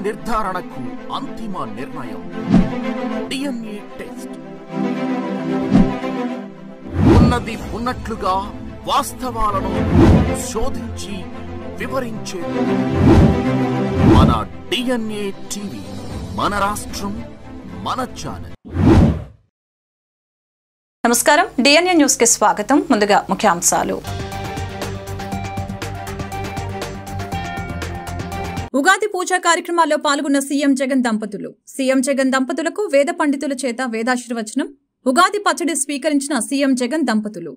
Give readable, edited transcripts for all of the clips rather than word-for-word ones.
నిర్ధారణకు అంతిమ నిర్ణయం DNA టెస్ట్. ఉన్నది ఉన్నట్లుగా వాస్తవాలను శోధించి వివరించే మన DNA టీవీ, మన రాష్ట్రం, మన ఛానల్. నమస్కారం, DNA న్యూస్ కి స్వాగతం. ముందుగా ముఖ్యాంశాలు. ఉగాది పూజా కార్యక్రమాల్లో పాల్గొన్న సీఎం జగన్ దంపతులు. సీఎం జగన్ దంపతులకు వేద పండితుల చేత వేదాశీర్వచనం. ఉగాది పచ్చడి స్వీకరించిన సీఎం జగన్ దంపతులు.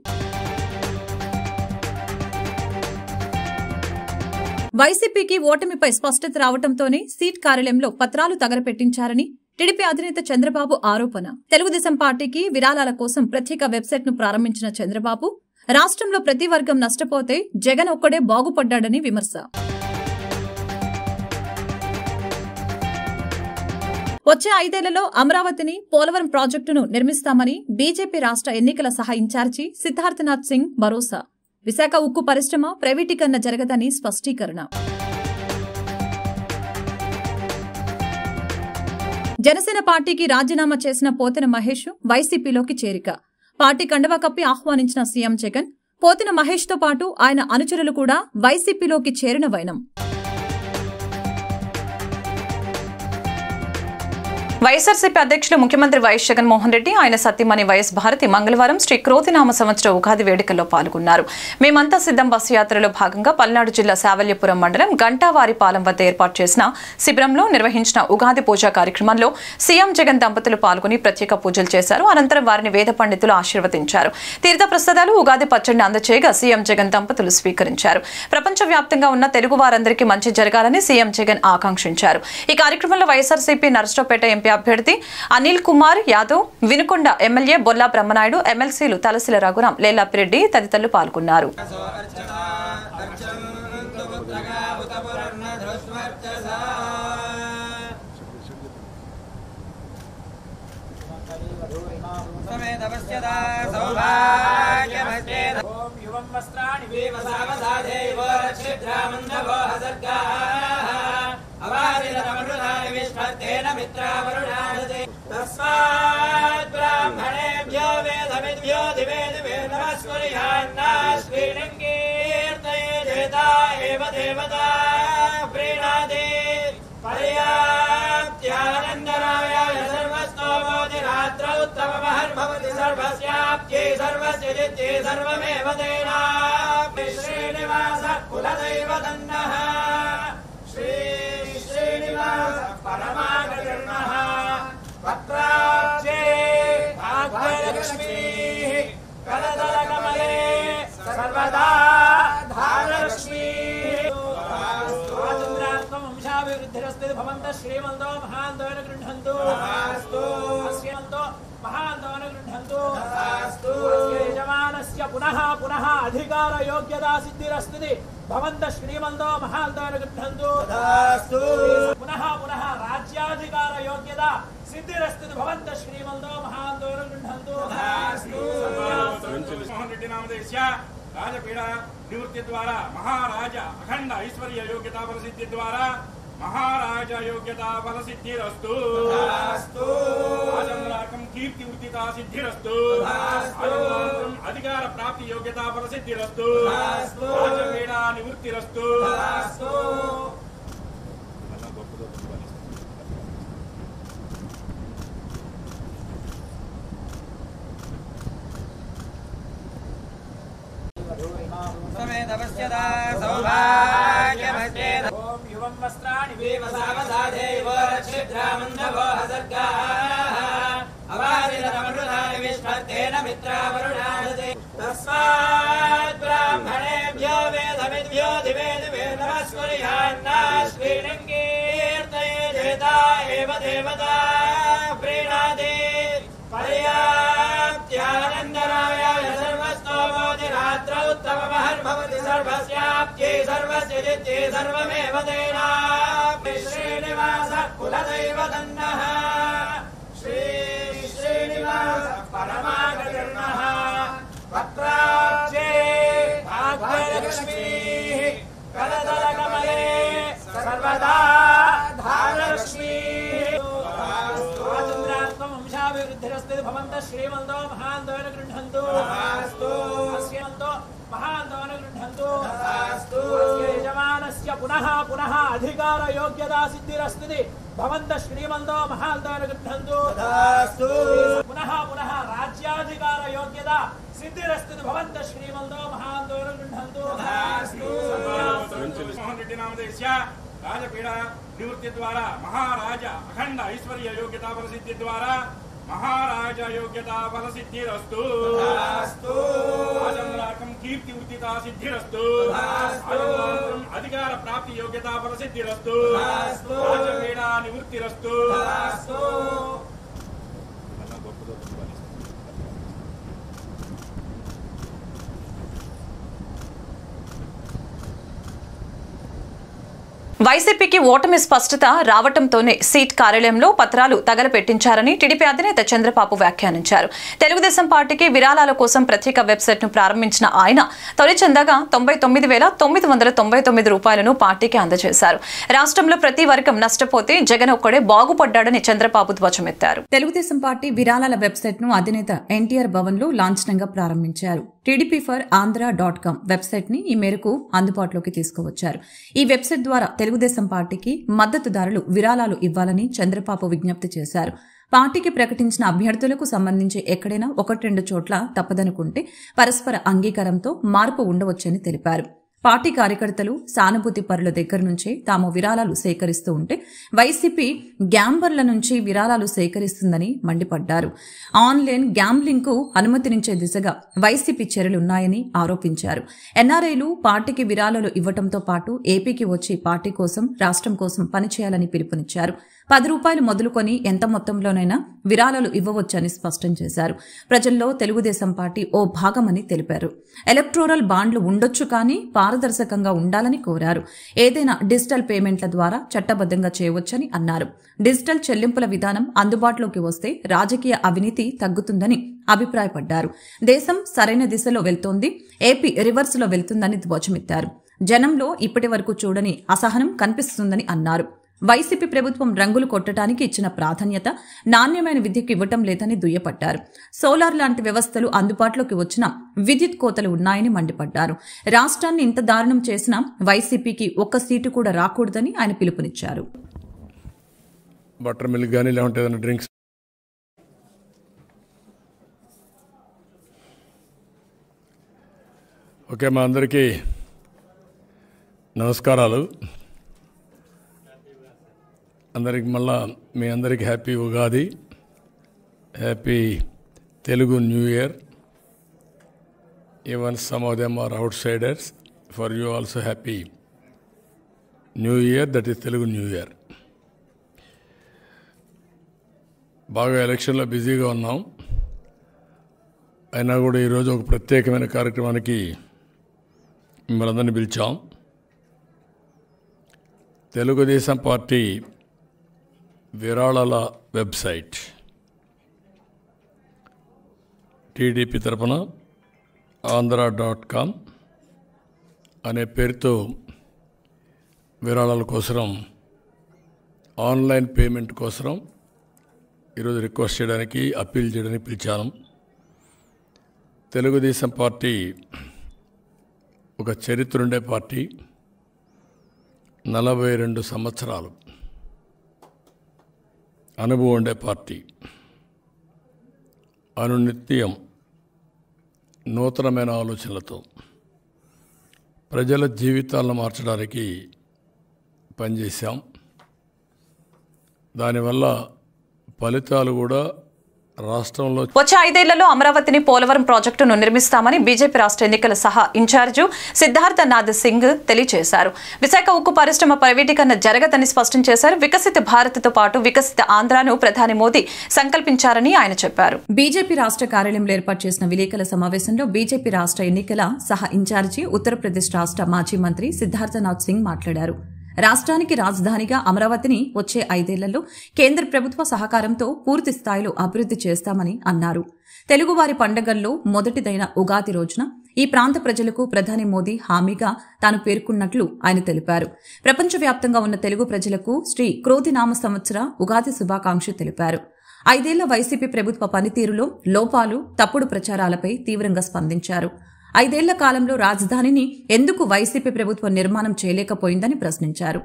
వైసీపీకి ఓటమిపై స్పష్టత రావడంతోనే సీట్ కార్యాలయంలో పత్రాలు తగలపెట్టించారని టీడీపీ అధినేత చంద్రబాబు ఆరోపణ. తెలుగుదేశం పార్టీకి విరాళాల కోసం ప్రత్యేక వెబ్సైట్ ను ప్రారంభించిన చంద్రబాబు రాష్ట్రంలో ప్రతి వర్గం నష్టపోతే జగన్ ఒక్కడే బాగుపడ్డాడని విమర్శ. వచ్చే 5 ఏళ్లలో అమరావతిని, పోలవరం ప్రాజెక్టును నిర్మిస్తామని బీజేపీ రాష్ట్ర ఎన్నికల సహా ఇన్ఛార్జి సిద్ధార్థనాథ్ సింగ్ భరోసా. విశాఖ ఉక్కు పరిశ్రమ ప్రైవేటీకరణ జరగదని స్పష్టీకరణ. జనసేన పార్టీకి రాజీనామా చేసిన పోతిన మహేష్ వైసీపీలోకి చేరిక. పార్టీ కండవా కప్పి ఆహ్వానించిన సీఎం జగన్, పోతిన మహేష్ తో పాటు ఆయన అనుచరులు కూడా వైసీపీలోకి చేరిన వైనం. వైఎస్ఆర్సీపీ అధ్యక్షులు ముఖ్యమంత్రి వైఎస్ జగన్మోహన్ రెడ్డి, ఆయన సతీమణి వైఎస్ భారతి మంగళవారం శ్రీ క్రోతినామ సంవత్సర ఉగాది వేడుకల్లో పాల్గొన్నారు. మేమంతా సిద్ధం బస్సు యాత్రలో భాగంగా పల్నాడు జిల్లా శావల్యపురం మండలం గంటావారిపాలెం వద్ద ఏర్పాటు చేసిన శిబిరంలో నిర్వహించిన ఉగాది పూజా కార్యక్రమంలో సీఎం జగన్ దంపతులు పాల్గొని ప్రత్యేక పూజలు చేశారు. అనంతరం వారిని వేద పండితులు ఆశీర్వదించారు. తీర్థ ప్రసాదాలు, ఉగాది పచ్చడిని అందచేయగా సీఎం జగన్ దంపతులు స్వీకరించారు. ప్రపంచవ్యాప్తంగా ఉన్న తెలుగు వారందరికీ మంచి జరగాలని సీఎం జగన్ ఆకాంక్షించారు. ఈ కార్యక్రమంలో వైఎస్ఆర్సీపీ నర్సరావుపేట ఎంపీ అభ్యర్థి అనిల్ కుమార్ యాదవ్, వినుకొండ ఎమ్మెల్యే బొల్లా బ్రహ్మనాయుడు, ఎమ్మెల్సీలు తలసిల రఘురాం, లేలాపిరెడ్డి తదితరులు పాల్గొన్నారు. ब्राह्मणेभ्यो वेदविद्भ्यो दिवे दिवे नमस्कुर्यान्नाः श्रीरङ्गीर्तयेदेता एव देवता प्रीणाति पर्याप्त्यानन्दराय सर्वस्तोमोति रात्रौ उत्तममहर्भवति सर्वस्याप्त्यै सर्वस्य जित्यै सर्वमेव तेना श्रीनिवासः कुलदैवतन्नः श्रीनिवास परमागतिर्नः पत्राब्जे भाग्यलक्ष्मीः करदलकमले सर्वदा धारलक्ष्मीः स्वातन्त्र्यात्मं वंशाभिवृद्धिरस्ते भवन्तः श्रीमन्तो महान्तोन गृह्णन्तु श्रीमन्तो महान्तोन गृह्णन्तु यजमानस्य पुनः पुनः अधिकारयोग्यता सिद्धिरस्ति भवन्तः श्रीमन्तो महान्तोन गृह्णन्तु पुनः पुनः राज्याधिकारयोग्यता सिद्धिरस्तु भवन्तः श्रीमन्तो महान्तोन गृह्णन्तु मोहन रेड्डी नामधेयस्य राजपीड़ा निवृत्ति द्वारा महाराज अखंड ऐश्वर्य योग्यता फलसिद्धि द्वारा महाराज योग्यता फलसिद्धिरस्तु आजन्मलाकं कीर्ति उदिता सिद्धिरस्तु अधिकार प्राप्ति योग्यता फलसिद्धिरस्तु राजपीड़ा निवृत्तिरस्तु युवं वस्त्राणि वेवसावधादेव रक्षिद्रामन्धवो हसर्गाः अवादितमरुधानि विष्णुतेन मित्रावरुणादते तस्मात् ब्राह्मणेभ्यो वेदविद्भ्यो दिवे दिवे नमस्कुर्यान्नाः श्रीरङ्गीर्तयेदेता एव देवता प्रीणाति पर्याप्त्यानन्दराय सर्वस्तोमोति रात्रौ उत्तममहर्भवति सर्वस्याप्त्यै सर्वस्य जित्यै सर्वमेव तेना श्रीनिवासः कुलदैवतन्नः श्रीनिवास परमागतिर्नः पत्राब्जे भाग्यलक्ष्मीः करदलकमले सर्वदा భవంత శ్రీమంతో మహాంతోన గృహంతు అస్యంతో మహాంతోన గృహంతు యజమానస్య పునః పునః అధికార యోగ్యతా సిద్ధిరస్తుది భవంత శ్రీమంతో మహాంతోన గృహంతు పునః పునః రాజ్యాధికార యోగ్యత సిద్ధిరస్తుది భవంత శ్రీమంతో మహాంతోన గృహంతు మోహన్ రెడ్డి నామదేశ్య రాజపీడ నివృత్తి ద్వారా మహారాజ అఖండ ఐశ్వర్య యోగ్యతా ఫలసిద్ధి ద్వారా మహారాజ యోగ్యతా ఫలసిద్ధిరస్తు రాజంరాకం కీర్తి వృత్తితా సిద్ధిరస్తు అధికార ప్రాప్తి యోగ్యతా ఫలసిద్ధిరస్తు రాజపీడ నివృత్తిరస్తు వైసీపీకి ఓటమి స్పష్టత రావటంతోనే సీట్ కార్యాలయంలో పత్రాలు తగలపెట్టించారని టీడీపీ అధినేత చంద్రబాబు వ్యాఖ్యానించారు. తెలుగుదేశం పార్టీకి విరాళాల కోసం ప్రత్యేక వెబ్సైట్ ను ప్రారంభించిన ఆయన తొలి చందాగా 99,999 రూపాయలను పార్టీకి అందజేశారు. రాష్ట్రంలో ప్రతి వర్గం నష్టపోతే జగన్ ఒక్కడే బాగుపడ్డాడని చంద్రబాబు ధ్వజమెత్తారు. తెలుగుదేశం పార్టీ విరాళాల వెబ్సైట్ ను అధినేత ఎన్టీఆర్ భవన్ లో లాంఛనంగా ప్రారంభించారు. TDPForAndhra.com వెబ్సైట్ ని ఈ మేరకు అందుబాటులోకి తీసుకువచ్చారు. ఈ వెబ్సైట్ ద్వారా తెలుగుదేశం పార్టీకి మద్దతుదారులు విరాళాలు ఇవ్వాలని చంద్రబాబు విజ్ఞప్తి చేశారు. పార్టీకి ప్రకటించిన అభ్యర్థులకు సంబంధించి ఎక్కడైనా 1-2 చోట్ల తప్పదనుకుంటే పరస్పర అంగీకారంతో మార్పు ఉండవచ్చని తెలిపారు. పార్టీ కార్యకర్తలు సానుభూతి పరుల దగ్గర నుంచే తాము విరాళాలు సేకరిస్తూ ఉంటే వైసీపీ గ్యాంబర్ల నుంచి విరాళాలు సేకరిస్తుందని మండిపడ్డారు. ఆన్లైన్ గ్యాంబ్లింగ్ కు అనుమతినిచ్చే దిశగా వైసీపీ చర్యలున్నాయని ఆరోపించారు. ఎన్ఆర్ఐలు పార్టీకి విరాళాలు ఇవ్వడంతో పాటు ఏపీకి వచ్చి పార్టీ కోసం రాష్ట్రం కోసం పనిచేయాలని పిలుపునిచ్చారు. 10 రూపాయలు మొదలుకొని ఎంత మొత్తంలోనైనా విరాళాలు ఇవ్వవచ్చని స్పష్టం చేశారు. ప్రజల్లో తెలుగుదేశం పార్టీ ఓ భాగమని తెలిపారు. ఎలక్టోరల్ బాండ్లు ఉండొచ్చు కానీ పారదర్శకంగా ఉండాలని కోరారు. ఏదైనా డిజిటల్ పేమెంట్ల ద్వారా చట్టబద్దంగా చేయవచ్చని అన్నారు. డిజిటల్ చెల్లింపుల విధానం అందుబాటులోకి వస్తే రాజకీయ అవినీతి తగ్గుతుందని అభిప్రాయపడ్డారు. దేశం సరైన దిశలో వెళ్తోంది, ఏపీ రివర్స్ లో వెళ్తుందని ధ్వజమెత్తారు. జనంలో ఇప్పటి వరకు చూడని అసహనం కనిపిస్తుందని అన్నారు. వైసీపీ ప్రభుత్వం రంగులు కొట్టడానికి ఇచ్చిన ప్రాధాన్యత నాణ్యమైన విద్యకు ఇవ్వటం లేదని దుయ్యపట్టారు. సోలార్ లాంటి వ్యవస్థలు అందుబాటులోకి వచ్చినా విద్యుత్ కోతలు ఉన్నాయని మండిపడ్డారు. రాష్ట్రాన్ని ఇంత దారుణం చేసినా వైసీపీకి ఒక్క సీటు కూడా రాకూడదని ఆయన పిలుపునిచ్చారు. బటర్ మిల్క్ కానీ లేకుంటే ఏదైనా డ్రింక్స్ ఓకే. మా అందరికీ నమస్కారాలు. అందరికి మళ్ళా మీ అందరికీ happy Ugadi, happy Telugu new year. Even some of them are outsiders, for you also happy new year, that is Telugu new year. బాగా ఎలక్షన్లో బిజీగా ఉన్నాం. అయినా కూడా ఈరోజు ఒక ప్రత్యేకమైన కార్యక్రమానికి మిమ్మల్ని అందరినీ పిలిచాం. తెలుగుదేశం పార్టీ విరాళాల వెబ్సైట్ టీడీపీ తరపున Andhra.com అనే పేరుతో విరాళాల కోసం, ఆన్లైన్ పేమెంట్ కోసం ఈరోజు రిక్వెస్ట్ చేయడానికి, అప్పీల్ చేయడానికి పిలిచాను. తెలుగుదేశం పార్టీ ఒక చరిత్ర ఉండే పార్టీ. 42 సంవత్సరాలు అనుభవం ఉండే పార్టీ. అనునిత్యం నూతనమైన ఆలోచనలతో ప్రజల జీవితాలను మార్చడానికి పనిచేశాం. దానివల్ల ఫలితాలు కూడా రాష్ట్రంలో వచ్చే 5 ఏళ్లలో అమరావతిని పోలవరం ప్రాజెక్టును నిర్మిస్తామని బీజేపీ రాష్ట్ర ఎన్నికల సహా ఇన్ఛార్జు సిద్ధార్థనాథ్ సింగ్ తెలియజేశారు. విశాఖ ఉక్కు పరిశ్రమ ప్రైవేటీకరణ జరగదని స్పష్టం చేశారు. వికసిత భారత్తో పాటు వికసిత ఆంధ్రాను ప్రధాని మోదీ సంకల్పించారని ఆయన చెప్పారు. బీజేపీ రాష్ట్ర కార్యాలయంలో ఏర్పాటు చేసిన విలేకరుల సమావేశంలో బీజేపీ రాష్ట్ర ఎన్నికల సహా ఇన్ఛార్జి ఉత్తరప్రదేశ్ రాష్ట్ర మాజీ మంత్రి సిద్ధార్థనాథ్ సింగ్ మాట్లాడారు. రాష్ట్రానికి రాజధానిగా అమరావతిని వచ్చే 5 ఏళ్లలో కేంద్ర ప్రభుత్వ సహకారంతో పూర్తి స్థాయిలో అభివృద్ది చేస్తామని అన్నారు. తెలుగువారి పండుగల్లో మొదటిదైన ఉగాది రోజున ఈ ప్రాంత ప్రజలకు ప్రధాని మోదీ హామీగా తాను పేర్కొన్నట్లు ఆయన తెలిపారు. ప్రపంచవ్యాప్తంగా ఉన్న తెలుగు ప్రజలకు శ్రీ క్రోధినామ సంవత్సర ఉగాది శుభాకాంక్షలు తెలిపారు. ఐదేళ్ల వైసీపీ ప్రభుత్వ పనితీరులో లోపాలు, తప్పుడు ప్రచారాలపై తీవ్రంగా స్పందించారు. 5 ఏళ్ల కాలంలో రాజధానిని ఎందుకు వైసీపీ ప్రభుత్వం నిర్మాణం చేయలేకపోయిందని ప్రశ్నించారు.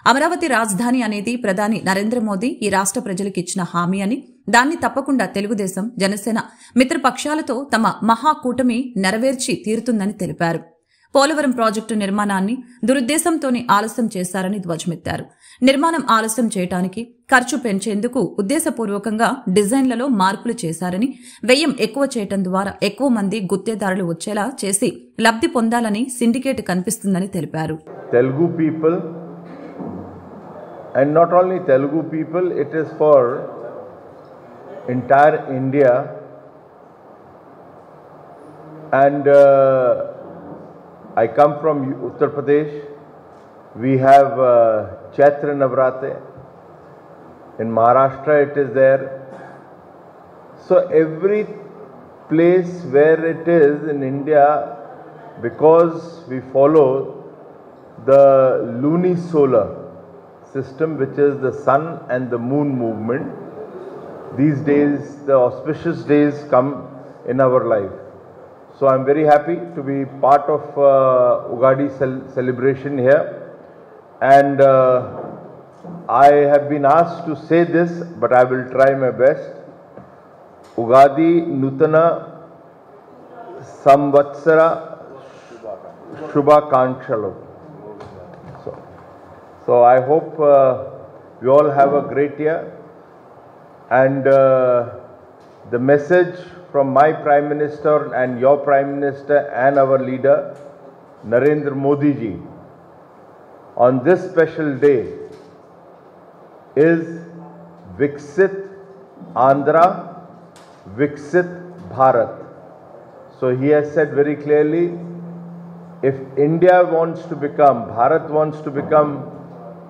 అమరావతి రాజధాని అనేది ప్రధాని నరేంద్ర మోదీ ఈ రాష్ట్ర ప్రజలకు ఇచ్చిన హామీ అని, దాన్ని తప్పకుండా తెలుగుదేశం, జనసేన మిత్రపక్షాలతో తమ మహాకూటమి నెరవేర్చి తీరుతుందని తెలిపారు. పోలవరం ప్రాజెక్టు నిర్మాణాన్ని దురుద్దేశంతోనే ఆలస్యం చేశారని ధ్వజమెత్తారు. నిర్మాణం ఆలస్యం చేయడానికి ఖర్చు పెంచేందుకు ఉద్దేశపూర్వకంగా డిజైన్లలో మార్పులు చేశారని, వ్యయం ఎక్కువ చేయడం ద్వారా ఎక్కువ మంది గుత్తేదారులు వచ్చేలా చేసి లబ్ధి పొందాలని సిండికేట్ కనిపిస్తుందని తెలిపారు. Telugu people, and not only Telugu people, it is for entire India, and I come from Uttar Pradesh. We have Chaitra Navratri. In Maharashtra it is there. So every place where it is in India, because we follow the lunisolar system, which is the sun and the moon movement, these days the auspicious days come in our life. So I'm very happy to be part of Ugadi celebration here, and I have been asked to say this, but I will try my best. Ugadi Nutana Samvatsara Shubhakankshalu. So I hope we all have a great year, and the message from my Prime Minister and your Prime Minister and our leader Narendra Modi ji on this special day is Viksit Andhra, Viksit Bharat. So he has said very clearly, if India wants to become, Bharat wants to become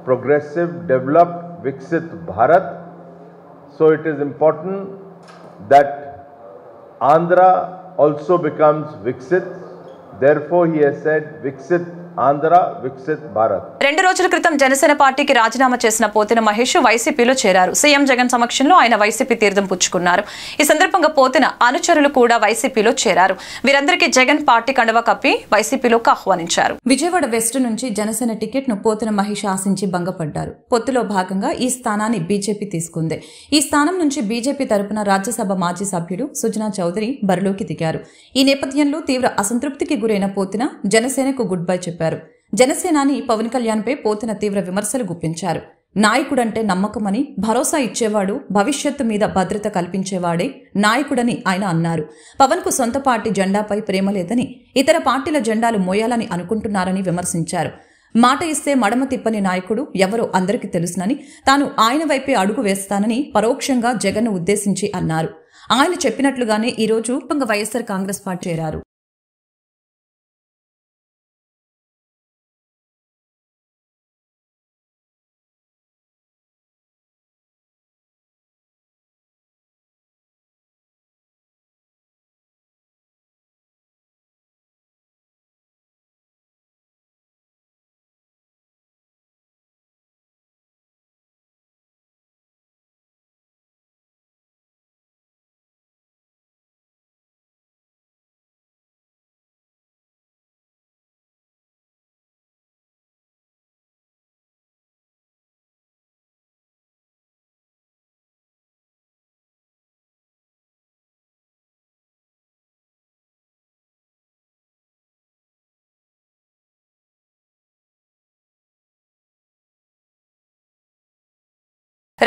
progressive, developed, Viksit Bharat, so it is important that Andhra also becomes Viksit. Therefore, he has said Viksit Andhra, Viksit Bharat. 2 రోజుల క్రితం జనసేన పార్టీకి రాజీనామా చేసిన పోతిన మహేష్ వైసీపీలో చేరారు. CM Jagan సమక్షంలో ఆయన YCP తీర్థం పుచ్చుకున్నారు. ఈ సందర్భంగా పోతిన అనుచరులు కూడా వైసీపీలో చేరారు. వీరందరికీ జగన్ పార్టీ కండువా కప్పి వైసీపీలోకి ఆహ్వానించారు. విజయవాడ వెస్ట్ నుంచి జనసేన టికెట్ ను పోతిన మహేష్ ఆశించి భంగపడ్డారు. పొత్తులో భాగంగా ఈ స్థానాన్ని బీజేపీ తీసుకుంది. ఈ స్థానం నుంచి బీజేపీ తరపున రాజ్యసభ మాజీ సభ్యుడు సుజనా చౌదరి బరిలోకి దిగారు. ఈ నేపథ్యంలో తీవ్ర అసంతృప్తికి గురైన పోతిన జనసేనకు గుడ్ బై చెప్పారు. జనసేనాని పవన్ కళ్యాణ్ పై పోతిన తీవ్ర విమర్శలు గుప్పించారు. నాయకుడంటే నమ్మకమని, భరోసా ఇచ్చేవాడు, భవిష్యత్తు మీద భద్రత కల్పించేవాడే నాయకుడని ఆయన అన్నారు. పవన్ కు సొంత పార్టీ జెండాపై ప్రేమ లేదని, ఇతర పార్టీల జెండాలు మోయాలని అనుకుంటున్నారని విమర్శించారు. మాట ఇస్తే మడమ తిప్పని నాయకుడు ఎవరో అందరికీ తెలుసునని, తాను ఆయన వైపే అడుగు వేస్తానని పరోక్షంగా జగన్ను ఉద్దేశించి అన్నారు. ఆయన చెప్పినట్లుగానే ఈ రోజు వైఎస్ఆర్ కాంగ్రెస్ పార్టీ చేరారు.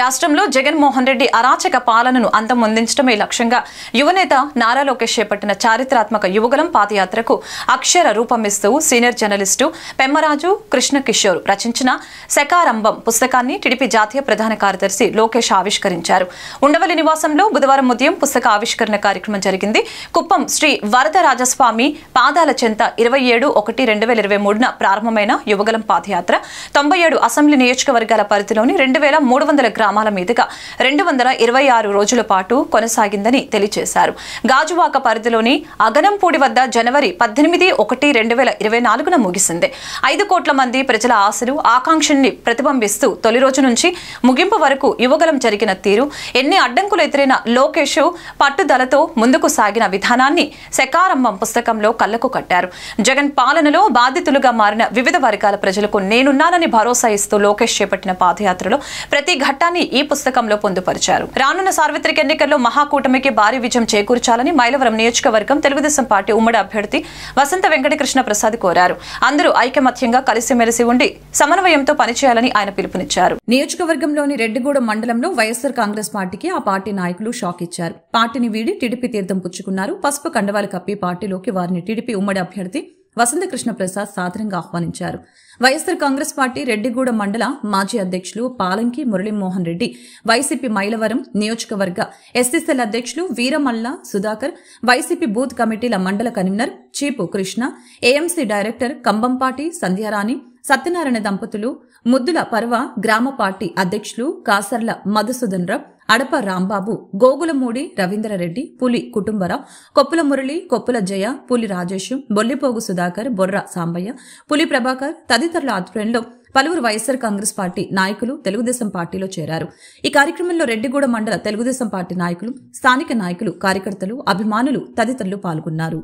రాష్ట్రంలో జగన్మోహన్ రెడ్డి అరాచక పాలనను అంతమొందించడమే లక్ష్యంగా యువనేత నారా లోకేష్ చేపట్టిన చారిత్రాత్మక యువగలం పాదయాత్రకు అక్షర రూపమిస్తూ సీనియర్ జర్నలిస్టు పెమ్మరాజు కృష్ణకిషోర్ రచించిన శకారంభం పుస్తకాన్ని టీడీపీ జాతీయ ప్రధాన కార్యదర్శి లోకేష్ ఆవిష్కరించారు. ఉండవల్లి నివాసంలో బుధవారం ఉదయం పుస్తక ఆవిష్కరణ కార్యక్రమం జరిగింది. కుప్పం శ్రీ వరదరాజస్వామి పాదాల చెంత 27/1/2023న ప్రారంభమైన యువగలం పాదయాత్ర 97 అసెంబ్లీ నియోజకవర్గాల పరిధిలోని 2300 గ్రామాల మీదుగా 226 రోజుల పాటు కొనసాగిందని తెలియజేశారు. గాజువాక పరిధిలోని అగనంపూడి వద్ద జనవరి 18/1/2024 ముగిసింది. 5 కోట్ల మంది ప్రజల ఆశలు ఆకాంక్షల్ని ప్రతిబింబిస్తూ తొలి రోజు నుంచి ముగింపు వరకు యువగలం జరిగిన తీరు, ఎన్ని అడ్డంకులు ఎదురైన లోకేష్ పట్టుదలతో ముందుకు సాగిన విధానాన్ని శకారంభం పుస్తకంలో కళ్లకు కట్టారు. జగన్ పాలనలో బాధితులుగా మారిన వివిధ వర్గాల ప్రజలకు నేనున్నానని భరోసా ఇస్తూ లోకేష్ చేపట్టిన పాదయాత్రలో ప్రతి ఘట్టాన్ని ఈ పుస్తకంలో పొందుపరిచారు. రానున్న సార్వత్రిక ఎన్నికల్లో మహాకూటమికి భారీ విజయం చేకూర్చాలని మైలవరం నియోజకవర్గం తెలుగుదేశం పార్టీ ఉమ్మడి అభ్యర్థి వసంత వెంకటకృష్ణ ప్రసాద్ కోరారు. అందరూ ఐకమత్యంగా కలిసిమెలిసి ఉండి సమన్వయంతో పనిచేయాలని ఆయన పిలుపునిచ్చారు. నియోజకవర్గంలోని రెడ్డిగూడెం మండలంలో వైఎస్సార్ కాంగ్రెస్ పార్టీకి ఆ పార్టీ నాయకులు షాక్ ఇచ్చారు. పార్టీని వీడి టీడీపీ తీర్థం పుచ్చుకున్నారు. పసుపు కండవాలు కప్పి పార్టీలోకి వారిని టీడీపీ ఉమ్మడి అభ్యర్థి వసంత కృష్ణ ప్రసాద్ సాదరంగా ఆహ్వానించారు. వైఎస్సార్ కాంగ్రెస్ పార్టీ రెడ్డిగూడెం మండల మాజీ అధ్యక్షులు పాలంకి మురళీమోహన్ రెడ్డి, వైసీపీ మైలవరం నియోజకవర్గ ఎస్సీసీఎల్ అధ్యక్షులు వీరమల్ల సుధాకర్, వైసీపీ బూత్ కమిటీల మండల కన్వీనర్ చీపు కృష్ణ, ఏఎంసీ డైరెక్టర్ కంబంపాటి సంధ్యారాణి, సత్యనారాయణ దంపతులు, ముద్దుల పర్వ గ్రామ పార్టీ అధ్యక్షులు కాసర్ల మధుసూదన్ రావు, అడప రాంబాబు, గోగులమూడి రవీంద్రరెడ్డి, పులి కుటుంబరావు, కొప్పుల మురళి, కొప్పుల జయ, పులి రాజేశం, బొల్లిపోగు సుధాకర్, బొర్ర సాంబయ్య, పులి ప్రభాకర్ తదితరుల ఆధ్వర్యంలో పలువురు వైఎస్సార్ కాంగ్రెస్ పార్టీ నాయకులు తెలుగుదేశం పార్టీలో చేరారు. ఈ కార్యక్రమంలో రెడ్డిగూడ మండల తెలుగుదేశం పార్టీ నాయకులు, స్థానిక నాయకులు, కార్యకర్తలు, అభిమానులు తదితరులు పాల్గొన్నారు.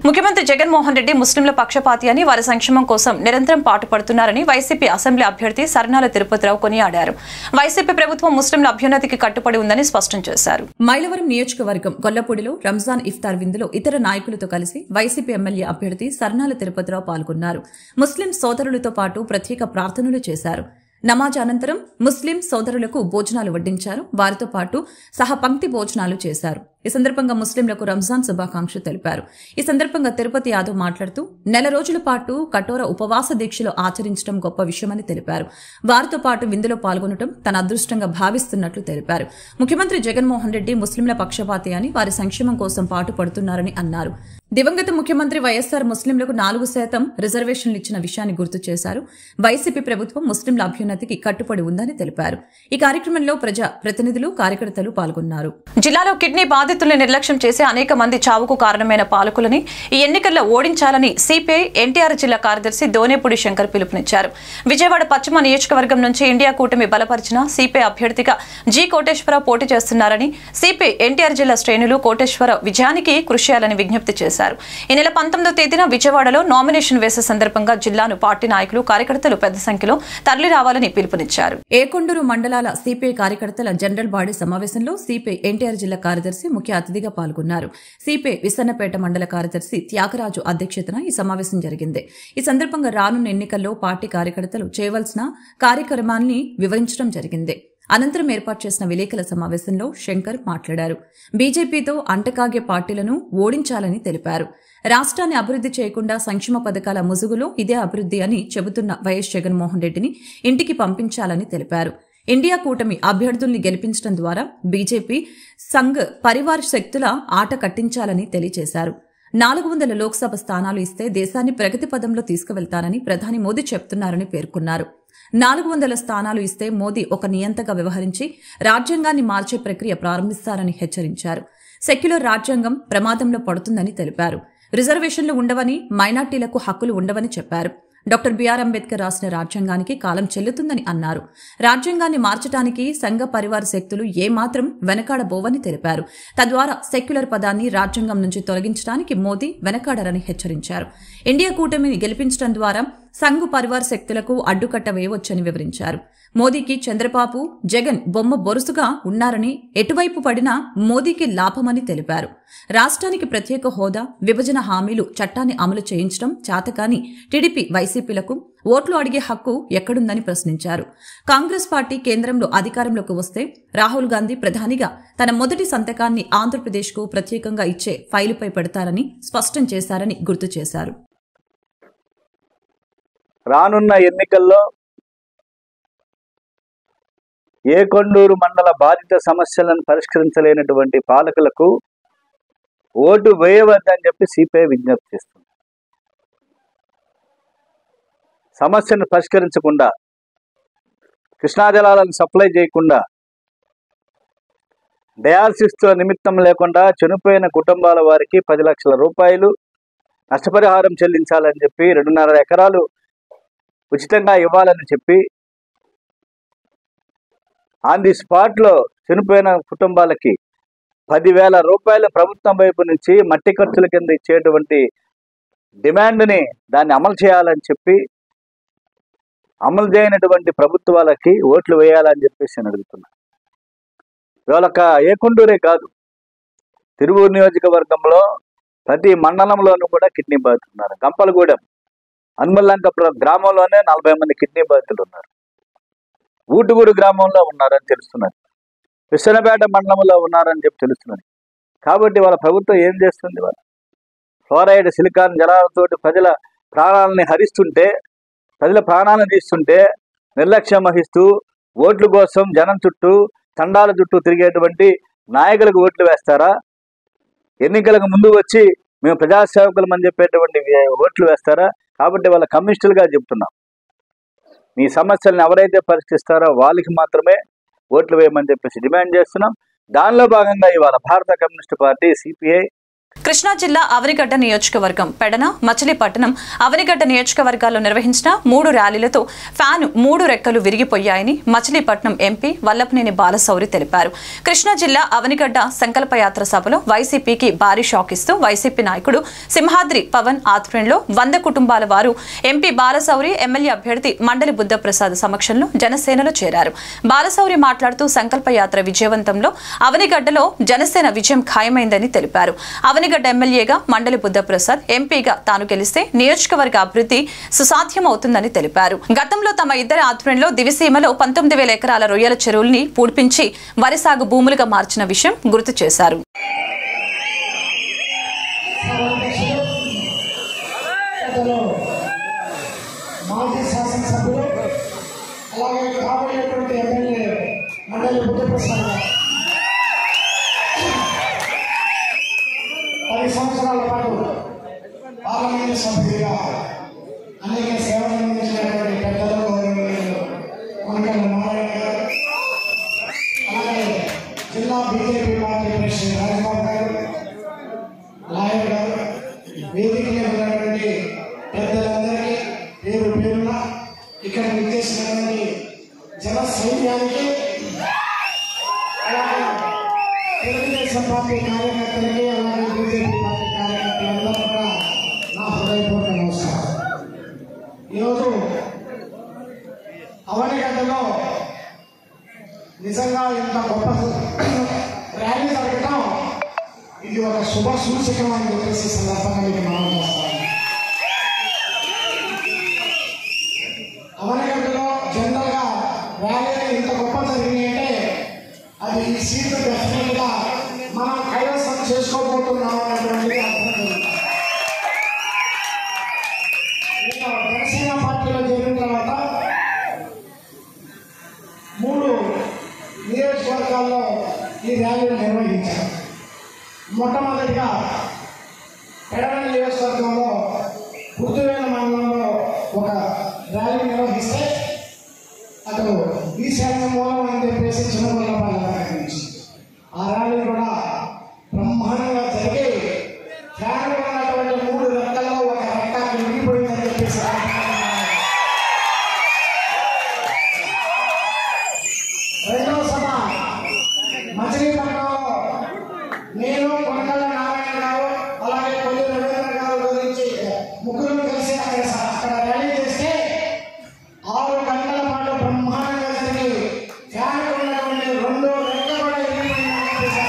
ముఖ్యమంత్రి జగన్మోహన్ రెడ్డి ముస్లింల పక్షపాతి అని, వారి సంక్షేమం కోసం నిరంతరం పాటుపడుతున్నారని వైసీపీ అసెంబ్లీ అభ్యర్థి సరణాల తిరుపతిరావు కొనియాడారు. వైసీపీ ప్రభుత్వం ముస్లింల అభ్యున్నతికి కట్టుబడి ఉందని స్పష్టం చేశారు. మైలవరం నియోజకవర్గం గొల్లపూడిలో రంజాన్ ఇఫ్తార్ విందులో ఇతర నాయకులతో కలిసి వైసీపీ ఎమ్మెల్యే అభ్యర్థి సరణాల తిరుపతిరావు పాల్గొన్నారు. ముస్లిం సోదరులతో పాటు ప్రత్యేక ప్రార్థనలు చేశారు. నమాజ్ అనంతరం ముస్లిం సోదరులకు భోజనాలు వడ్డించారు. వారితో పాటు సహపంక్తి భోజనాలు చేశారు. ఈ సందర్భంగా ముస్లింలకు రంజాన్ శుభాకాంక్షలు తెలిపారు. ఈ సందర్భంగా తిరుపతి యాదవ్ మాట్లాడుతూ 4 రోజుల పాటు కఠోర ఉపవాస దీక్షలు ఆచరించడం గొప్ప విషయమని తెలిపారు. వారితో పాటు విందులో పాల్గొనడం తన అదృష్టంగా భావిస్తున్నట్లు తెలిపారు. ముఖ్యమంత్రి జగన్మోహన్ రెడ్డి ముస్లింల పక్షపాతి అని, వారి సంక్షేమం కోసం పాటుపడుతున్నారని అన్నారు. దివంగత ముఖ్యమంత్రి వైఎస్సార్ ముస్లింలకు 4% రిజర్వేషన్లు ఇచ్చిన విషయాన్ని గుర్తు చేశారు. వైసీపీ ప్రభుత్వం ముస్లింల అభ్యున్నతికి కట్టుబడి ఉందని తెలిపారు. ఈ కార్యక్రమంలో ప్రజా ప్రతినిధులు, కార్యకర్తలు పాల్గొన్నారు. జిల్లాలో కిడ్నీ బాధితుల్ని నిర్లక్ష్యం చేసి అనేక మంది చావుకు కారణమైన పాలకులని ఈ ఎన్నికల్లో ఓడించాలని సిపిఐ ఎన్టీఆర్ జిల్లా కార్యదర్శి దోనేపూడి శంకర్ పిలుపునిచ్చారు. విజయవాడ పశ్చిమ నియోజకవర్గం నుంచి ఇండియా కూటమి బలపరిచిన సిపిఐ అభ్యర్థిగా జి కోటేశ్వరరావు పోటీ చేస్తున్నారని, సిపిఐ ఎన్టీఆర్ జిల్లా శ్రేణులు కోటేశ్వరరావు విజయానికి కృషి చేయాలని విజ్ఞప్తి చేశారు. ఈ నెల 19వ తేదీన విజయవాడలో నామినేషన్ వేసే సందర్భంగా జిల్లాను పార్టీ నాయకులు, కార్యకర్తలు పెద్ద సంఖ్యలో తరలి రావాలని పిలుపునిచ్చారు. ఏకొండూరు మండలాల సిపిఐ కార్యకర్తల జనరల్ బాడీ సమావేశంలో సిపిఐ ఎన్టీఆర్ జిల్లా కార్యదర్శి ముఖ్య అతిథిగా పాల్గొన్నారు. సిపిఐ విసన్నపేట మండల కార్యదర్శి త్యాగరాజు అధ్యక్షతన ఈ సమావేశం జరిగింది. ఈ సందర్భంగా రానున్న ఎన్నికల్లో పార్టీ కార్యకర్తలు చేయవలసిన కార్యక్రమాన్ని వివరించడం జరిగింది. అనంతరం ఏర్పాటు చేసిన విలేకరుల సమావేశంలో శంకర్ మాట్లాడారు. బీజేపీతో అంటకాగే పార్టీలను ఓడించాలని తెలిపారు. రాష్ట్రాన్ని అభివృద్ధి చేయకుండా సంక్షేమ పథకాల ముసుగులో ఇదే అభివృద్ధి అని చెబుతున్న వైఎస్ జగన్మోహన్ రెడ్డిని ఇంటికి పంపించాలని తెలిపారు. ఇండియా కూటమి అభ్యర్థుల్ని గెలిపించడం ద్వారా బీజేపీ సంఘ్ పరివార్ శక్తుల ఆట కట్టించాలని తెలియజేశారు. 400 లోక్సభ స్థానాలు ఇస్తే దేశాన్ని ప్రగతి పదంలో తీసుకువెళ్తానని ప్రధాని మోదీ చెప్తున్నారని పేర్కొన్నారు. 400 స్థానాలు ఇస్తే మోదీ ఒక నియంతగా వ్యవహరించి రాజ్యాంగాన్ని మార్చే ప్రక్రియ ప్రారంభిస్తారని హెచ్చరించారు. సెక్యులర్ రాజ్యాంగం ప్రమాదంలో పడుతుందని తెలిపారు. రిజర్వేషన్లు ఉండవని, మైనార్టీలకు హక్కులు ఉండవని చెప్పారు. డాక్టర్ బిఆర్ అంబేద్కర్ రాసిన రాజ్యాంగానికి కాలం చెల్లుతుందని అన్నారు. రాజ్యాంగాన్ని మార్చడానికి సంఘ పరివార శక్తులు ఏమాత్రం వెనకాడబోవని తెలిపారు. తద్వారా సెక్యులర్ పదాన్ని రాజ్యాంగం నుంచి తొలగించడానికి మోదీ వెనకాడరని హెచ్చరించారు. ఇండియా కూటమిని గెలిపించడం ద్వారా సంఘ్ పరివార శక్తులకు అడ్డుకట్ట వేయవచ్చని వివరించారు. మోదీకి చంద్రబాబు, జగన్ బొమ్మ బొరుసుగా ఉన్నారని, ఎటువైపు పడినా మోదీకి లాభమని తెలిపారు. రాష్ట్రానికి ప్రత్యేక హోదా, విభజన హామీలు చట్టాన్ని అమలు చేయించడం చేతకాని టీడీపీ, వైసీపీలకు ఓట్లు అడిగే హక్కు ఎక్కడుందని ప్రశ్నించారు. కాంగ్రెస్ పార్టీ కేంద్రంలో అధికారంలోకి వస్తే రాహుల్ గాంధీ ప్రధానిగా తన మొదటి సంతకాన్ని ఆంధ్రప్రదేశ్కు ప్రత్యేకంగా ఇచ్చే ఫైలుపై పెడతారని స్పష్టం చేశారని గుర్తు చేశారు. రానున్న ఎన్నికల్లో ఏకొండూరు మండల బాధిత సమస్యలను పరిష్కరించలేనటువంటి పాలకులకు ఓటు వేయవద్దని చెప్పి సిపిఐ విజ్ఞప్తి చేస్తుంది. సమస్యను పరిష్కరించకుండా, కృష్ణా జలాలను సప్లై చేయకుండా, డయాలసిస్తో నిమిత్తం లేకుండా చనిపోయిన కుటుంబాల వారికి 10 లక్షల రూపాయలు నష్టపరిహారం చెల్లించాలని చెప్పి, 2.5 ఎకరాలు ఉచితంగా ఇవ్వాలని చెప్పి, ఆన్ ది స్పాట్లో చనిపోయిన కుటుంబాలకి 10,000 రూపాయలు ప్రభుత్వం వైపు నుంచి మట్టి ఖర్చుల కింద ఇచ్చేటువంటి డిమాండ్ని దాన్ని అమలు చేయాలని చెప్పి, అమలు చేయనటువంటి ప్రభుత్వాలకి ఓట్లు వేయాలని చెప్పేసి నేను అడుగుతున్నా. ఇవాళ ఏకుండూరే కాదు, తిరువూరు నియోజకవర్గంలో ప్రతి మండలంలోనూ కూడా కిడ్నీ బాధితులు ఉన్నారు. గంపలగూడెం, హనుమల్లంక గ్రామంలోనే 40 మంది కిడ్నీ బాధితులు ఉన్నారు. ఊటుగూరు గ్రామంలో ఉన్నారని తెలుస్తున్నది. విశ్వనపేట మండలంలో ఉన్నారని చెప్పి తెలుస్తున్నది. కాబట్టి వాళ్ళ ప్రభుత్వం ఏం చేస్తుంది? వాళ్ళ ఫ్లోరైడ్, సిలికాన్ జలాలతోటి ప్రజల ప్రాణాలని హరిస్తుంటే, ప్రజల ప్రాణాలను తీస్తుంటే నిర్లక్ష్యం వహిస్తూ ఓట్ల కోసం జనం చుట్టూ, తండాల చుట్టూ తిరిగేటువంటి నాయకులకు ఓట్లు వేస్తారా? ఎన్నికలకు ముందు వచ్చి మేము ప్రజాసేవకులం అని చెప్పేటువంటి ఓట్లు వేస్తారా? కాబట్టి వాళ్ళ కమ్యూనిస్టులుగా చెప్తున్నాం, మీ సమస్యలను ఎవరైతే పరిష్కరిస్తారో వాళ్ళకి మాత్రమే ఓట్లు వేయమని చెప్పేసి డిమాండ్ చేస్తున్నాం. దానిలో భాగంగా ఇవాళ భారత కమ్యూనిస్టు పార్టీ సిపిఐ కృష్ణా జిల్లా అవనిగడ్డ నియోజకవర్గం పెడన, మచిలీపట్నం, అవనిగడ్డ నియోజకవర్గాల్లో నిర్వహించిన 3 ర్యాలీలతో ఫ్యాన్ 3 రెక్కలు విరిగిపోయాయని మచిలీపట్నం ఎంపీ వల్లభనేని బాలశౌరి తెలిపారు. కృష్ణా జిల్లా అవనిగడ్డ సంకల్పయాత్ర సభలో వైసీపీకి భారీ షాక్ ఇస్తూ వైసీపీ నాయకుడు సింహాద్రి పవన్ ఆధ్వర్యంలో 100 కుటుంబాల వారు ఎంపీ బాలశౌరి, ఎమ్మెల్యే అభ్యర్థి మండలి బుద్ధప్రసాద్ సమక్షంలో జనసేనలో చేరారు. బాలశౌరి మాట్లాడుతూ సంకల్పయాత్ర విజయవంతంలో అవనిగడ్డలో జనసేన విజయం ఖాయమైందని తెలిపారు. అవనిగడ్డ ఎమ్మెల్యేగా మండలి బుద్ధప్రసాద్, ఎంపీగా తాను గెలిస్తే నియోజకవర్గ అభివృద్ధి సుసాధ్యమవుతుందని తెలిపారు. గతంలో తమ ఇద్దరి ఆధ్వర్యంలో దివిసీమలో 19,000 ఎకరాల రొయ్యల చెరువుల్ని పూడ్పించి వరి సాగు భూములుగా మార్చిన విషయం గుర్తు చేశారు. సంవత్సరాల పాటు పార్లమెంటు సభ్యులుగా అనేక సేవలు అందించినటువంటి పెద్దలు కొనకళ్ళ నారాయణ గారు, అలాగే జిల్లా బీజేపీ పార్టీ ప్రెసిడెంట్ రాజబాబు గారు, లాయర్ గారు, వేదిక మీద ఉన్నటువంటి పెద్దలందరికీ పేరు పేరున ఇక్కడ విచ్చేసినటువంటి జన సైన్యానికి, అలాగే తెలుగుదేశం పార్టీ కార్యకర్తలకి, అలాగే బీజేపీ పార్టీ కార్యకర్తలందరూ కూడా నా హృదయపూర్వక నమస్కారం. ఈరోజు అవనిగడ్డలో నిజంగా ఇంత గొప్ప ర్యాలీ జరగడం ఇది ఒక శుభ సూచకం అని చెప్పేసి సందర్భంగా మీకు మనం చేస్తాను. అవనిగడ్డలో జనరల్గా ర్యాలీలు ఇంత గొప్ప జరిగినాయంటే అది ఈ సీట్ డెఫినెట్ గా మనం కైవసం చేసుకోబోతున్నాం అనేటువంటిది అర్థం. జనసేన పార్టీలో చేరిన తర్వాత 3 నియోజకవర్గాల్లో ఈ ర్యాలీలు నిర్వహించారు. మొట్టమొదటిగా పెడన నియోజకవర్గంలో పుర్తువేల మండలంలో ఒక ర్యాలీ నిర్వహిస్తే అటు ఈశాన్య మూలం అని చెప్పేసి చిన్నపల్లపాలెం ప్రకటించి ఆ ర్యాలీ కూడా బ్రహ్మాండంగా జరిగి ఫ్యాన్ ఉన్నటువంటి 3 రెక్కల్లో ఒక రెక్క విడిపోయిందని చెప్పేసి రెండవ సభ మచిలీపట్నంలో నేను, కొనకళ్ళ నారాయణ గారు, అలాగే కొల్లి రవీంద్ర గారు గురించి 3 కలిసి అక్కడ ర్యాలీ చేస్తే 6 గంటల పాటు బ్రహ్మాండంగా జరిగి ఫ్యాన్ ఉన్నటువంటి 2 రెక్కలు కూడా విడిపోయిందని చెప్పేసి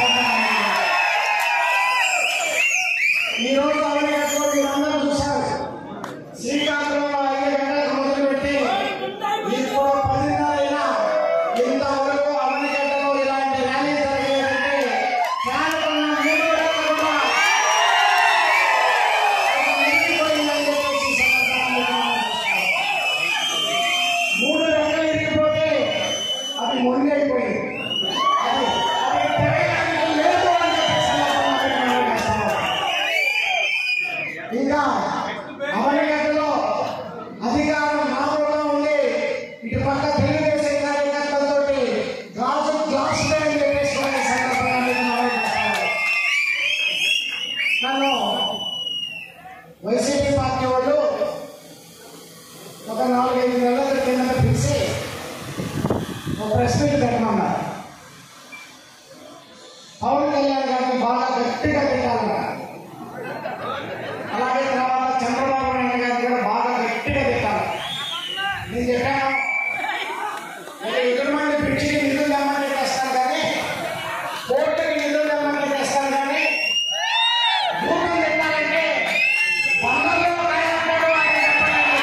బాగా గట్టిగా పెట్టాలన్నారు. అలాగే తర్వాత చంద్రబాబు నాయుడు గారు కూడా బాగా గట్టిగా పెట్టాలి. నేను చెప్పాను, ఎదురు మంది పిలిచి నిధులు తెమ్మని చేస్తాను కానీ, కోర్టుకి నిధులు తెమ్మని చేస్తాను కానీ, భూములు పెట్టాలంటే పన్నుల్లో రాయమంటాడు ఆయన చెప్పండి.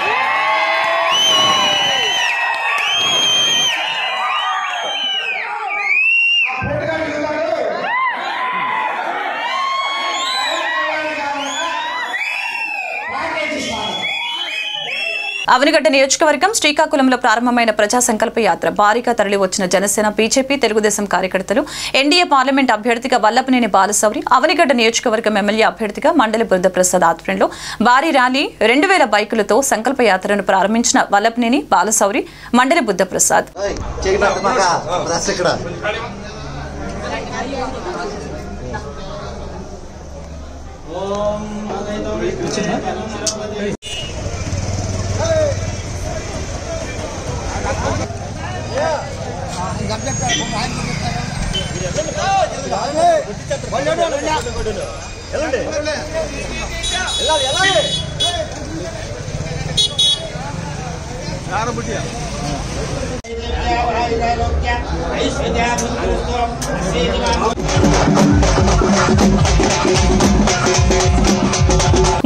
ఆ కోర్టుగా నిధులు అవనిగడ్డ నియోజకవర్గం శ్రీకాకుళంలో ప్రారంభమైన ప్రజా సంకల్ప యాత్ర భారీగా తరలి వచ్చిన జనసేన, బీజేపీ, తెలుగుదేశం కార్యకర్తలు ఎన్డీఏ పార్లమెంట్ అభ్యర్థిగా వల్లభనేని బాలశౌరి, అవనిగడ్డ నియోజకవర్గం ఎమ్మెల్యే అభ్యర్థిగా మండలి బుద్ధప్రసాద్ ఆధ్వర్యంలో భారీ ర్యాలీ 2000 బైకులతో సంకల్ప యాత్రను ప్రారంభించిన వల్లభనేని బాలశౌరి, మండలి బుద్ధప్రసాద్.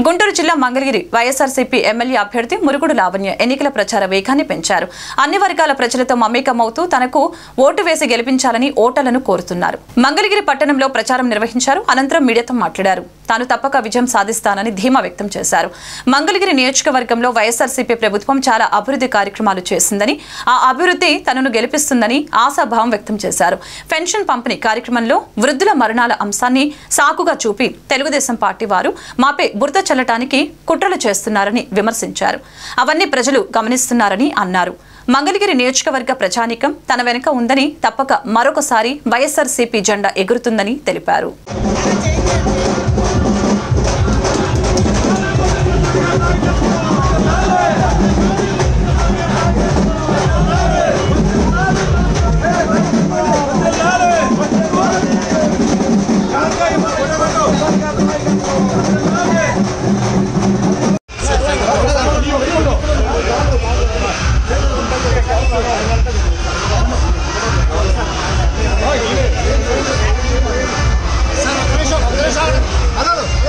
గుంటూరు జిల్లా మంగళగిరి వైఎస్ఆర్సీపీ ఎమ్మెల్యే అభ్యర్థి మురుగుడు లావణ్య ఎన్నికల ప్రచార వేగాన్ని పెంచారు. అన్ని వర్గాల ప్రజలతో మమేకమవుతూ తనకు ఓటు వేసి గెలిపించాలని ఓటర్లను కోరుతున్నారు. మంగళగిరి పట్టణంలో ప్రచారం నిర్వహించారు. అనంతరం మీడియాతో మాట్లాడారు. తాను తప్పక విజయం సాధిస్తానని ధీమా వ్యక్తం చేశారు. మంగళగిరి నియోజకవర్గంలో వైఎస్ఆర్సీపీ ప్రభుత్వం చాలా అభివృద్ధి కార్యక్రమాలు చేసిందని, ఆ అభివృద్ధి తనను గెలిపిస్తుందని ఆశాభావం వ్యక్తం చేశారు. పెన్షన్ పంపిణీ కార్యక్రమంలో వృద్ధుల మరణాల అంశాన్ని సాకుగా చూపి తెలుగుదేశం పార్టీ వారు మాపై బురద చల్లటానికి కుట్రలు చేస్తున్నారని విమర్శించారు. అవన్నీ ప్రజలు గమనిస్తున్నారని అన్నారు. మంగళగిరి నియోజకవర్గ ప్రజానీకం తన వెనుక ఉందని, తప్పక మరొకసారి వైఎస్ఆర్సీపీ జెండా ఎగురుతుందని తెలిపారు. Hello.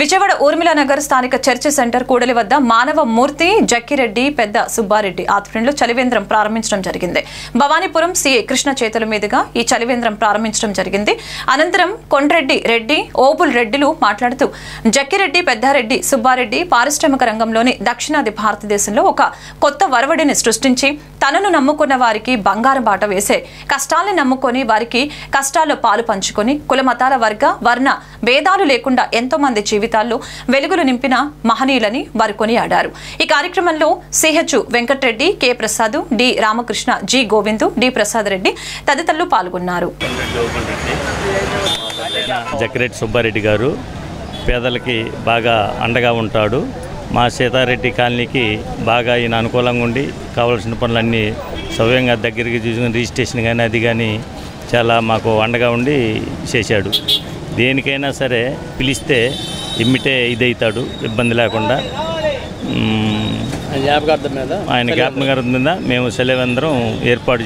విజయవాడ ఊర్మిళ నగర్ స్థానిక చర్చి సెంటర్ కూడలి వద్ద మానవ మూర్తి జక్కిరెడ్డి పెద్ద సుబ్బారెడ్డి ఆధ్వర్యంలో చలివేంద్రం ప్రారంభించడం జరిగింది. భవానీపురం సిఐ కృష్ణ చేతుల మీదుగా ఈ చలివేంద్రం ప్రారంభించడం జరిగింది. అనంతరం కొండ్రెడ్డి రెడ్డి ఓబుల్ రెడ్డిలు మాట్లాడుతూ జక్కిరెడ్డి పెద్దారెడ్డి సుబ్బారెడ్డి పారిశ్రామిక రంగంలోని దక్షిణాది భారతదేశంలో ఒక కొత్త వరవడిని సృష్టించి తనను నమ్ముకున్న వారికి బంగారం బాట వేసే, కష్టాలను నమ్ముకొని వారికి కష్టాల్లో పాలు పంచుకొని కుల మతాల వర్ణ భేదాలు లేకుండా ఎంతో మంది జీవితాల్లో వెలుగులు నింపిన మహనీయులని వారు కొనియాడారు. ఈ కార్యక్రమంలో CH Venkatareddy, K Prasad, D Ramakrishna, G Govindu, D Prasad Reddy తదితరులు పాల్గొన్నారు. జక్కిరెడ్డి సుబ్బారెడ్డి గారు పేదలకి బాగా అండగా ఉంటాడు. మా సీతారెడ్డి కాలనీకి బాగా ఈయన అనుకూలంగా ఉండి కావాల్సిన పనులన్నీ సవ్యంగా దగ్గరికి చూసుకుని రిజిస్ట్రేషన్ కానీ అది కానీ చాలా మాకు అండగా ఉండి చేశాడు. దేనికైనా సరే పిలిస్తే ఇమ్మిటే ఇదవుతాడు, ఇబ్బంది లేకుండా. ఆయన జ్ఞాపకార్థం మీద మేము సెలవేంద్రం ఏర్పాటు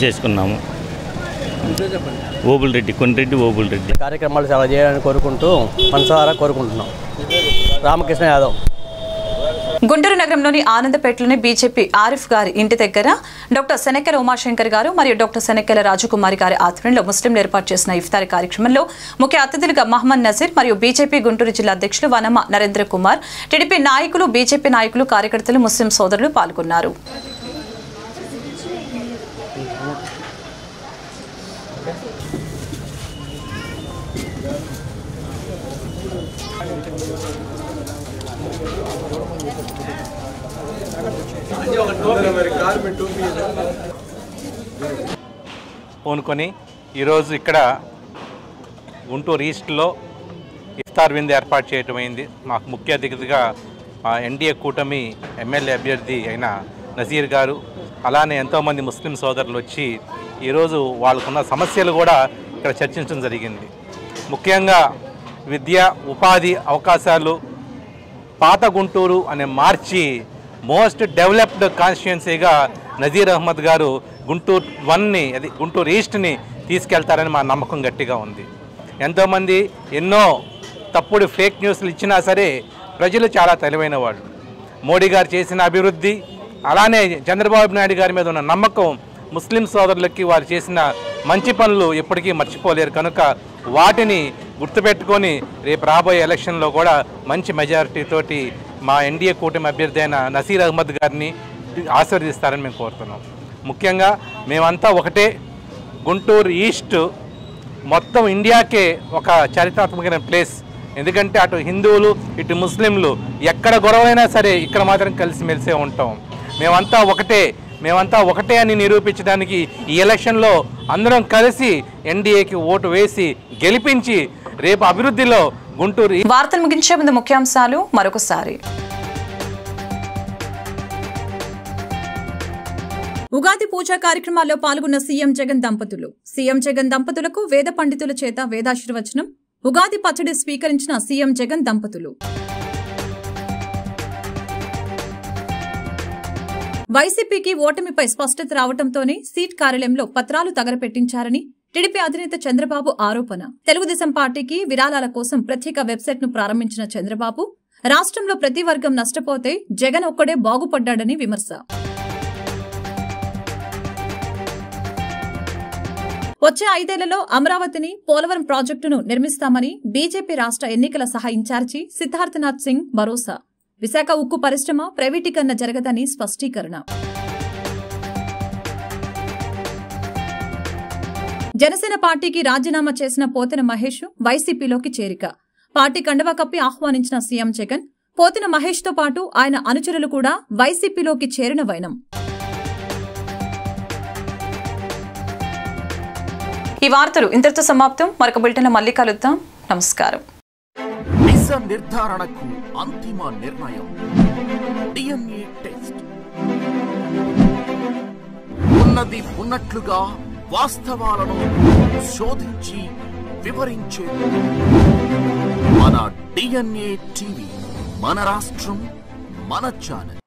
చేసుకున్నాము. ఓబుల్ రెడ్డి, కొండ్రెడ్డి ఓబుల్ రెడ్డి. కార్యక్రమాలు చాలా చేయాలని కోరుకుంటూ మనసారా కోరుకుంటున్నాం. రామకృష్ణ యాదవ్. గుంటూరు నగరంలోని ఆనందపేటలోని బీజేపీ ఆరిఫ్ గారి ఇంటి దగ్గర డాక్టర్ శనెక్కెల ఉమాశంకర్ గారు మరియు డాక్టర్ శనెక్కెల రాజకుమారి గారి ఆధ్వర్యంలో ముస్లింలు ఏర్పాటు చేసిన ఇఫ్తారీ కార్యక్రమంలో ముఖ్య అతిథులుగా మహమ్మద్ నజీర్ మరియు బీజేపీ గుంటూరు జిల్లా అధ్యక్షులు వనమ నరేంద్ర కుమార్, టీడీపీ నాయకులు, బీజేపీ నాయకులు, కార్యకర్తలు, ముస్లిం సోదరులు పాల్గొన్నారు. పూనుకొని ఈరోజు ఇక్కడ గుంటూరు ఈస్ట్లో ఇఫ్తార్ విందు ఏర్పాటు చేయటమైంది. మాకు ముఖ్య అతిథిగా ఎన్డీఏ కూటమి ఎమ్మెల్యే అభ్యర్థి అయిన నజీర్ గారు, అలానే ఎంతోమంది ముస్లిం సోదరులు వచ్చి ఈరోజు వాళ్ళకున్న సమస్యలు కూడా ఇక్కడ చర్చించడం జరిగింది. ముఖ్యంగా విద్య, ఉపాధి అవకాశాలు పాత గుంటూరు అనే మార్చి మోస్ట్ డెవలప్డ్ కాన్స్టిట్యుయెన్సీగా నజీర్ అహ్మద్ గారు గుంటూరు 1ని, అది గుంటూరు ఈస్ట్ని తీసుకెళ్తారని మా నమ్మకం గట్టిగా ఉంది. ఎంతోమంది ఎన్నో తప్పుడు ఫేక్ న్యూస్లు ఇచ్చినా సరే ప్రజలు చాలా తెలివైన వాళ్ళు. మోడీ గారు చేసిన అభివృద్ధి, అలానే చంద్రబాబు నాయుడు గారి మీద ఉన్న నమ్మకం, ముస్లిం సోదరులకి వారు చేసిన మంచి పనులు ఎప్పటికీ మర్చిపోలేరు. కనుక వాటిని గుర్తుపెట్టుకొని రేపు రాబోయే ఎలక్షన్లో కూడా మంచి మెజారిటీతోటి మా ఎన్డీఏ కూటమి అభ్యర్థి అయిన నజీర్ అహ్మద్ గారిని ఆశీర్వదిస్తారని మేము కోరుతున్నాం. ముఖ్యంగా మేమంతా ఒకటే. గుంటూరు ఈస్ట్ మొత్తం ఇండియాకే ఒక చారిత్రాత్మకమైన ప్లేస్. ఎందుకంటే అటు హిందువులు, ఇటు ముస్లింలు ఎక్కడ గొడవైనా సరే ఇక్కడ మాత్రం కలిసిమెలిసే ఉంటాం. మేమంతా ఒకటే అని నిరూపించడానికి ఈ ఎలక్షన్లో అందరం కలిసి ఎన్డీఏకి ఓటు వేసి గెలిపించి రేపు అభివృద్ధిలో గుంటూరు. వార్తలు ముగించే ముందు ముఖ్యాంశాలు మరొకసారి. ఉగాది పూజా కార్యక్రమాల్లో పాల్గొన్న సీఎం జగన్ దంపతులు. సీఎం జగన్ దంపతులకు వేద పండితుల చేత వేదాశీర్వచనం. ఉగాది పచ్చడి స్వీకరించిన సీఎం జగన్ దంపతులు. వైసీపీకి ఓటమిపై స్పష్టత రావడంతోనే సీట్ కార్యాలయంలో పత్రాలు తగలపెట్టించారని టీడీపీ అధినేత చంద్రబాబు ఆరోపణ. తెలుగుదేశం పార్టీకి విరాళాల కోసం ప్రత్యేక వెబ్సైట్ ను ప్రారంభించిన చంద్రబాబు, రాష్ట్రంలో ప్రతి వర్గం నష్టపోతే జగన్ ఒక్కడే బాగుపడ్డాడని విమర్శ. వచ్చే 5 ఏళ్లలో అమరావతిని, పోలవరం ప్రాజెక్టును నిర్మిస్తామని బీజేపీ రాష్ట్ర ఎన్నికల సహా ఇన్ఛార్జి సిద్ధార్థనాథ్ సింగ్ భరోసా. విశాఖ ఉక్కు పరిశ్రమ ప్రైవేటీకరణ జరగదని స్పష్టీకరణ. జనసేన పార్టీకి రాజీనామా చేసిన పోతిన మహేష్ వైసీపీలోకి చేరిక. పార్టీ కండవా కప్పి ఆహ్వానించిన సీఎం జగన్, పోతిన మహేష్ తో పాటు ఆయన అనుచరులు కూడా వైసీపీలోకి చేరిన వైనం. ఈ వార్తలు ఇంతటితో సమాప్తం. మరొక బులెటిన్లో మళ్ళీ కలుద్దాం. నమస్కారం. నిజ నిర్ధారణకు అంతిమ నిర్ణయం డిఎన్ఏ టెస్ట్. ఉన్నది ఉన్నట్లుగా వాస్తవాలను శోధించి వివరించే మన డిఎన్ఏ టీవీ, మన రాష్ట్రం, మన ఛానల్.